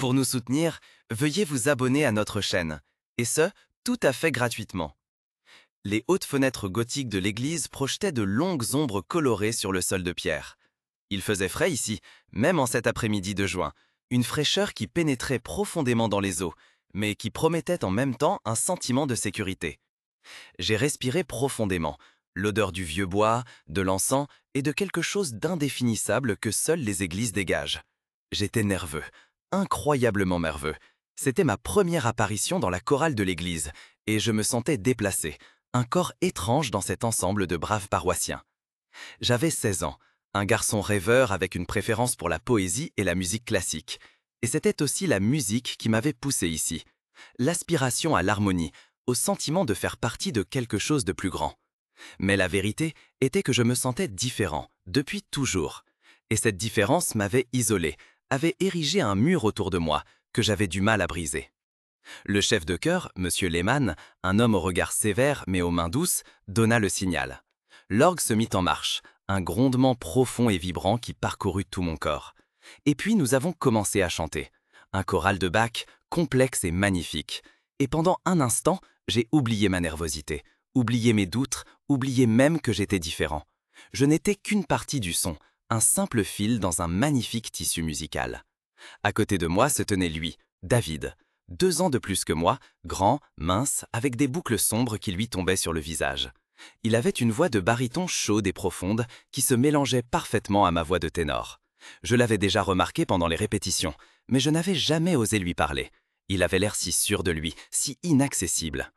Pour nous soutenir, veuillez vous abonner à notre chaîne, et ce, tout à fait gratuitement. Les hautes fenêtres gothiques de l'église projetaient de longues ombres colorées sur le sol de pierre. Il faisait frais ici, même en cet après-midi de juin, une fraîcheur qui pénétrait profondément dans les os, mais qui promettait en même temps un sentiment de sécurité. J'ai respiré profondément, l'odeur du vieux bois, de l'encens et de quelque chose d'indéfinissable que seules les églises dégagent. J'étais nerveux, incroyablement nerveux. C'était ma première apparition dans la chorale de l'église, et je me sentais déplacé, un corps étrange dans cet ensemble de braves paroissiens. J'avais 16 ans, un garçon rêveur avec une préférence pour la poésie et la musique classique. Et c'était aussi la musique qui m'avait poussé ici. L'aspiration à l'harmonie, au sentiment de faire partie de quelque chose de plus grand. Mais la vérité était que je me sentais différent, depuis toujours. Et cette différence m'avait isolé, avait érigé un mur autour de moi, que j'avais du mal à briser. Le chef de chœur, M. Lehmann, un homme au regard sévère mais aux mains douces, donna le signal. L'orgue se mit en marche, un grondement profond et vibrant qui parcourut tout mon corps. Et puis nous avons commencé à chanter. Un choral de Bach, complexe et magnifique. Et pendant un instant, j'ai oublié ma nervosité, oublié mes doutes, oublié même que j'étais différent. Je n'étais qu'une partie du son, un simple fil dans un magnifique tissu musical. À côté de moi se tenait lui, David, 2 ans de plus que moi, grand, mince, avec des boucles sombres qui lui tombaient sur le visage. Il avait une voix de baryton chaude et profonde qui se mélangeait parfaitement à ma voix de ténor. Je l'avais déjà remarqué pendant les répétitions, mais je n'avais jamais osé lui parler. Il avait l'air si sûr de lui, si inaccessible.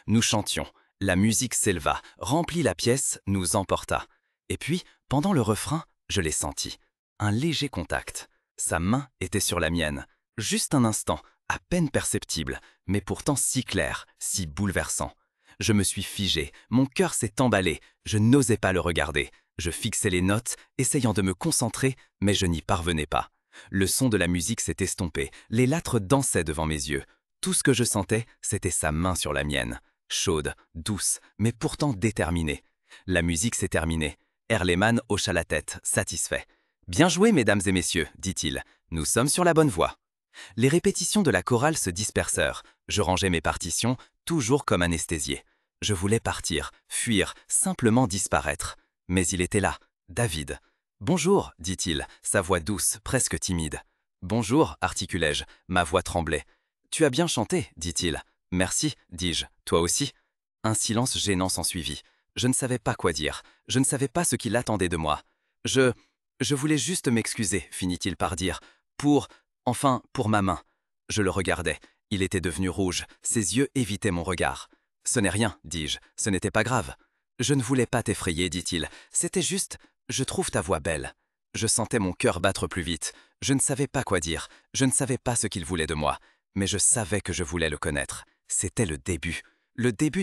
Nous chantions, la musique s'éleva, remplit la pièce, nous emporta. Et puis, pendant le refrain, je l'ai senti. Un léger contact. Sa main était sur la mienne. Juste un instant, à peine perceptible, mais pourtant si clair, si bouleversant. Je me suis figé, mon cœur s'est emballé, je n'osais pas le regarder. Je fixais les notes, essayant de me concentrer, mais je n'y parvenais pas. Le son de la musique s'est estompé, les lattres dansaient devant mes yeux. Tout ce que je sentais, c'était sa main sur la mienne. Chaude, douce, mais pourtant déterminée. La musique s'est terminée. Lehmann hocha la tête, satisfait. « Bien joué, mesdames et messieurs, dit-il. Nous sommes sur la bonne voie. » Les répétitions de la chorale se dispersèrent. Je rangeais mes partitions, toujours comme anesthésié. Je voulais partir, fuir, simplement disparaître. Mais il était là, David. « Bonjour, dit-il, sa voix douce, presque timide. « Bonjour, articulai-je, ma voix tremblait. « Tu as bien chanté, dit-il. « Merci, dis-je, toi aussi. » Un silence gênant s'ensuivit. Je ne savais pas quoi dire, je ne savais pas ce qu'il attendait de moi. « Je voulais juste m'excuser, finit-il par dire, pour ma main. » Je le regardais, il était devenu rouge, ses yeux évitaient mon regard. « Ce n'est rien, dis-je, ce n'était pas grave. » « Je ne voulais pas t'effrayer, dit-il, c'était juste, je trouve ta voix belle. » Je sentais mon cœur battre plus vite, je ne savais pas quoi dire, je ne savais pas ce qu'il voulait de moi, mais je savais que je voulais le connaître. C'était le début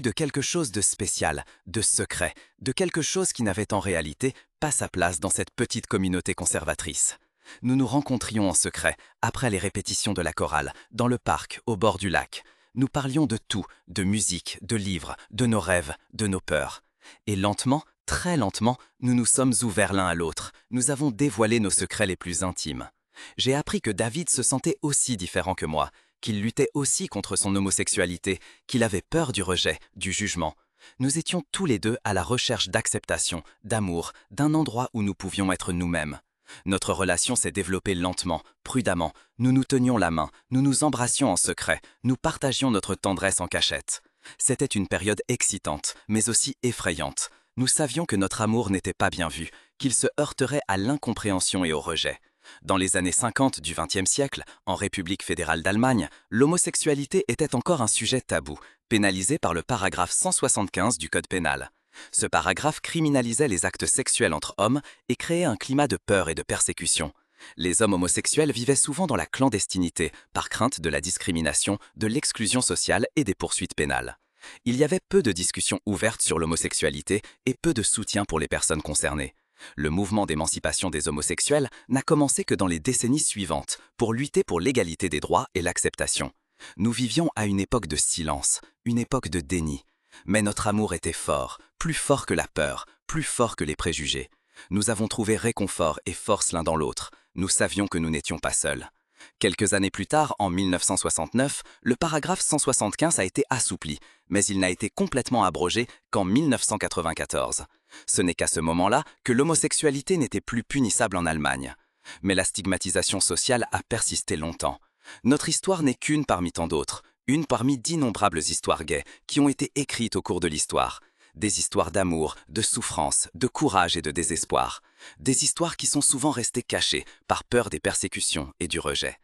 de quelque chose de spécial, de secret, de quelque chose qui n'avait en réalité pas sa place dans cette petite communauté conservatrice. Nous nous rencontrions en secret, après les répétitions de la chorale, dans le parc, au bord du lac. Nous parlions de tout, de musique, de livres, de nos rêves, de nos peurs. Et lentement, très lentement, nous nous sommes ouverts l'un à l'autre. Nous avons dévoilé nos secrets les plus intimes. J'ai appris que David se sentait aussi différent que moi, qu'il luttait aussi contre son homosexualité, qu'il avait peur du rejet, du jugement. Nous étions tous les deux à la recherche d'acceptation, d'amour, d'un endroit où nous pouvions être nous-mêmes. Notre relation s'est développée lentement, prudemment. Nous nous tenions la main, nous nous embrassions en secret, nous partagions notre tendresse en cachette. C'était une période excitante, mais aussi effrayante. Nous savions que notre amour n'était pas bien vu, qu'il se heurterait à l'incompréhension et au rejet. Dans les années 50 du XXe siècle, en République fédérale d'Allemagne, l'homosexualité était encore un sujet tabou, pénalisé par le paragraphe 175 du Code pénal. Ce paragraphe criminalisait les actes sexuels entre hommes et créait un climat de peur et de persécution. Les hommes homosexuels vivaient souvent dans la clandestinité, par crainte de la discrimination, de l'exclusion sociale et des poursuites pénales. Il y avait peu de discussions ouvertes sur l'homosexualité et peu de soutien pour les personnes concernées. Le mouvement d'émancipation des homosexuels n'a commencé que dans les décennies suivantes, pour lutter pour l'égalité des droits et l'acceptation. Nous vivions à une époque de silence, une époque de déni. Mais notre amour était fort, plus fort que la peur, plus fort que les préjugés. Nous avons trouvé réconfort et force l'un dans l'autre. Nous savions que nous n'étions pas seuls. Quelques années plus tard, en 1969, le paragraphe 175 a été assoupli, mais il n'a été complètement abrogé qu'en 1994. Ce n'est qu'à ce moment-là que l'homosexualité n'était plus punissable en Allemagne. Mais la stigmatisation sociale a persisté longtemps. Notre histoire n'est qu'une parmi tant d'autres, une parmi d'innombrables histoires gays qui ont été écrites au cours de l'histoire. Des histoires d'amour, de souffrance, de courage et de désespoir. Des histoires qui sont souvent restées cachées par peur des persécutions et du rejet.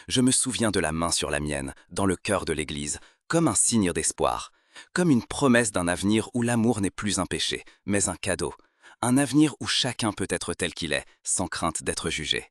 Je me souviens de la main sur la mienne, dans le cœur de l'Église, comme un signe d'espoir, comme une promesse d'un avenir où l'amour n'est plus un péché, mais un cadeau. Un avenir où chacun peut être tel qu'il est, sans crainte d'être jugé.